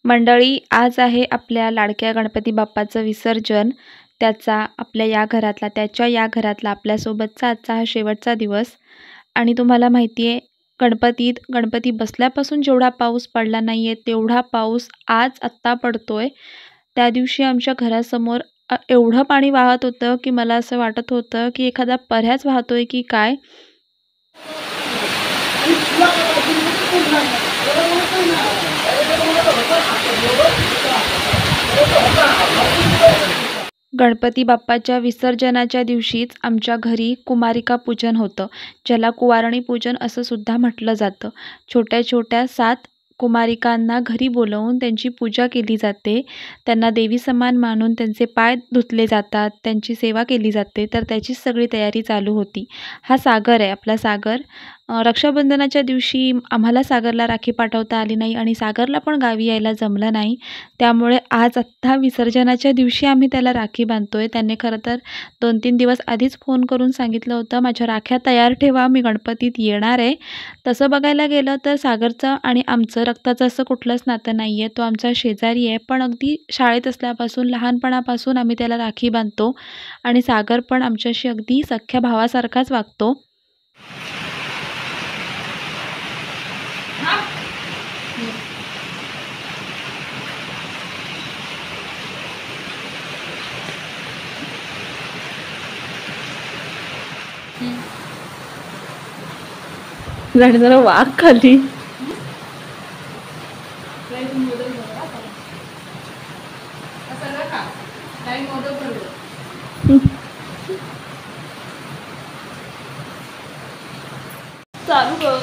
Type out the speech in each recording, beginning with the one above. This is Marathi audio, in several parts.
मंडळी, आज आहे आपल्या लाडक्या गणपती बाप्पाचं विसर्जन. त्याच्या या घरातला आपल्यासोबतचा आजचा हा शेवटचा दिवस. आणि तुम्हाला माहिती आहे, गणपती बसल्यापासून जेवढा पाऊस पडला नाही आहे तेवढा पाऊस आत्ता पडतोय. त्या दिवशी आमच्या घरासमोर एवढं पाणी वाहत होतं की मला असं वाटत होतं की एखादा पऱ्याच वाहतोय की काय. गणपती बाप्पाच्या विसर्जनाच्या दिवशीच आमच्या घरी कुमारिका पूजन होतं, ज्याला कुवारणी पूजन असं सुद्धा म्हटलं जातं. छोट्या छोट्या 7 कुमारिकांना घरी बोलवून त्यांची पूजा केली जाते. त्यांना देवी समान मानून त्यांचे पाय धुतले जातात, त्यांची सेवा केली जाते. तर त्याचीच सगळी तयारी चालू होती. हा सागर आहे, आपला सागर. रक्षाबंधनाच्या दिवशी आम्हाला सागरला राखी पाठवता आली नाही आणि सागरला पण गावी यायला जमलं नाही. त्यामुळे आत्ता विसर्जनाच्या दिवशी आम्ही त्याला राखी बांधतोय. त्याने खरं तर 2-3 दिवस आधीच फोन करून सांगितलं होतं, माझ्या राख्या तयार ठेवा, मी गणपतीत येणार आहे. तसं बघायला गेलं तर सागरचं आणि आमचं रक्ताचं असं कुठलंच नातं नाही आहे. तो आमचा शेजारी आहे, पण अगदी शाळेत असल्यापासून, लहानपणापासून आम्ही त्याला राखी बांधतो आणि सागर पण आमच्याशी अगदी सख्ख्या भावासारखाच वागतो. झाडी जरा वाघ खाली. चालू कर.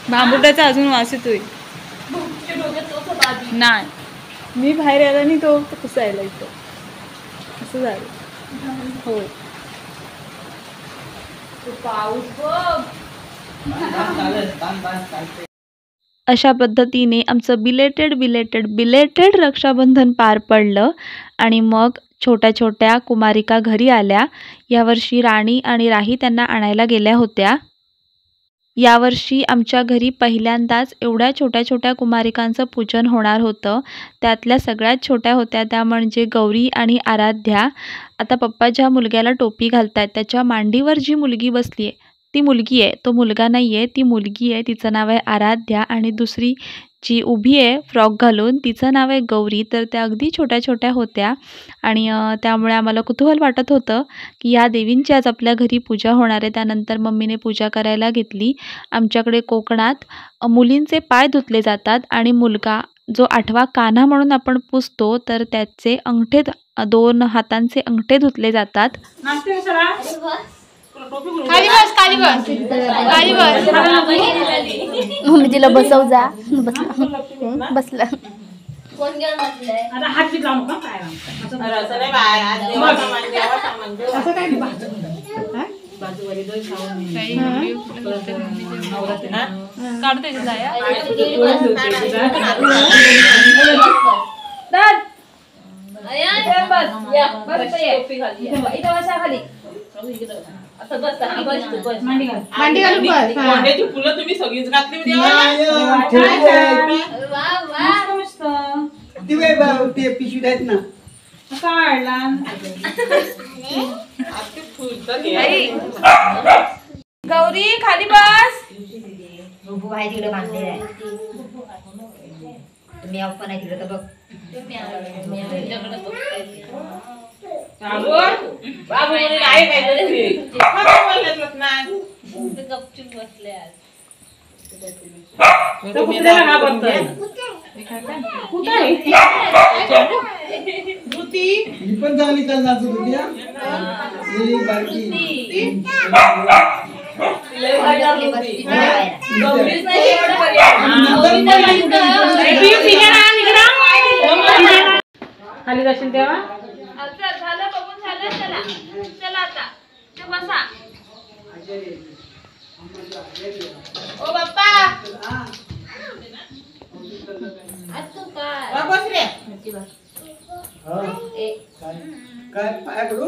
बांबुटाचा अजून वास येतोय. नाही, मी बाहेर यायला नाही, तो पुसायला इथं असं झालं. हो, अशा पद्धतीने आमचं बिलेटेड रक्षाबंधन पार पडलं. आणि मग छोट्या छोट्या कुमारिका घरी आल्या. यावर्षी राणी आणि राही त्यांना आणायला गेल्या होत्या. यावर्षी आमच्या घरी पहिल्यांदाच एवढ्या छोट्या छोट्या कुमारिकांचं पूजन होणार होतं. त्यातल्या सगळ्यात छोट्या होत्या त्या म्हणजे गौरी आणि आराध्या. आता पप्पा ज्या मुलग्याला टोपी घालतायत त्याच्या मांडीवर जी मुलगी बसली आहे ती मुलगी आहे, तो मुलगा नाही आहे, ती मुलगी आहे. तिचं नाव आहे आराध्या. आणि दुसरी जी उभी आहे फ्रॉक घालून, तिचं नाव आहे गौरी. तर त्या अगदी छोट्या छोट्या होत्या आणि त्यामुळे आम्हाला कुतूहल वाटत होतं की या देवींची आज आपल्या घरी पूजा होणार आहे. त्यानंतर मम्मीने पूजा करायला घेतली. आमच्याकडे कोकणात मुलींचे पाय धुतले जातात आणि मुलगा जो 8वा कान्हा म्हणून आपण पुजतो, तर त्याचे अंगठे 2 हातांचे अंगठे धुतले जातात. मम्मी तिला बसव जा. बसला. फुलं तुम्ही सगळीच घातली. पिशवी आहेत ना काढला. गौरी खाली बस. तिकडे बांधलेला आहे. तुम्ही आपण आहे तिकडे तर बघ. गपचूप बसले आज. पण चांगली चालणार होती. खाली जाशील तेव्हा. झालं बघून झालं. चला चला आता बसा. ओ बाप्पा आज तू काय बस रे. ए काय पाय करू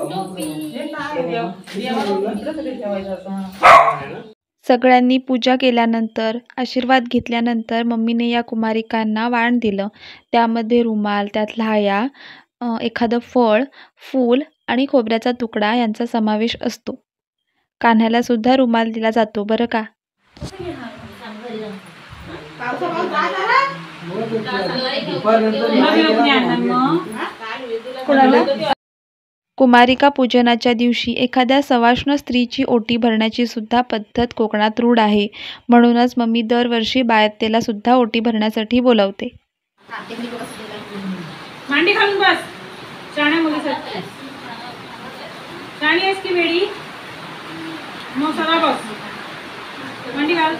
सगळ्यांनी पूजा केल्यानंतर आशीर्वाद घेतल्यानंतर मम्मीने या कुमारिकांना वाण दिलं. त्यामध्ये रुमाल, त्यात लाह्या, एखादं फळ, फूल आणि खोबऱ्याचा तुकडा यांचा समावेश असतो. कान्ह्याला सुद्धा रुमाल दिला जातो बरं का. कुमारिका पूजनाच्या दिवशी एखाद्या सवाष्ण स्त्रीची ओटी भरण्याची सुद्धा पद्धत कोकणात रूढ आहे. म्हणूनच मम्मी दरवर्षी बायत्तेला सुद्धा ओटी भरण्यासाठी बोलवते. मांडी घालून बस. शाण्या मुलीसाठी शाणी आहेस की वेडी? मग सगळा बस. मांडी घाल.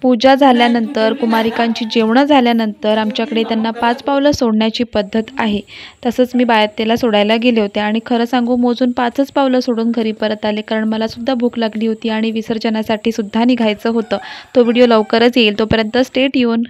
पूजा झाल्यानंतर कुमारिकांची जेवणं झाल्यानंतर आमच्याकडे त्यांना 5 पावलं सोडण्याची पद्धत आहे. तसंच मी बायत्तेला सोडायला गेले होते आणि खरं सांगू मोजून 5च पावलं सोडून घरी परत आले, कारण मला सुद्धा भूक लागली होती आणि विसर्जनासाठी सुद्धा निघायचं होतं. तो व्हिडिओ लवकरच येईल, तोपर्यंत स्टे ट्यून.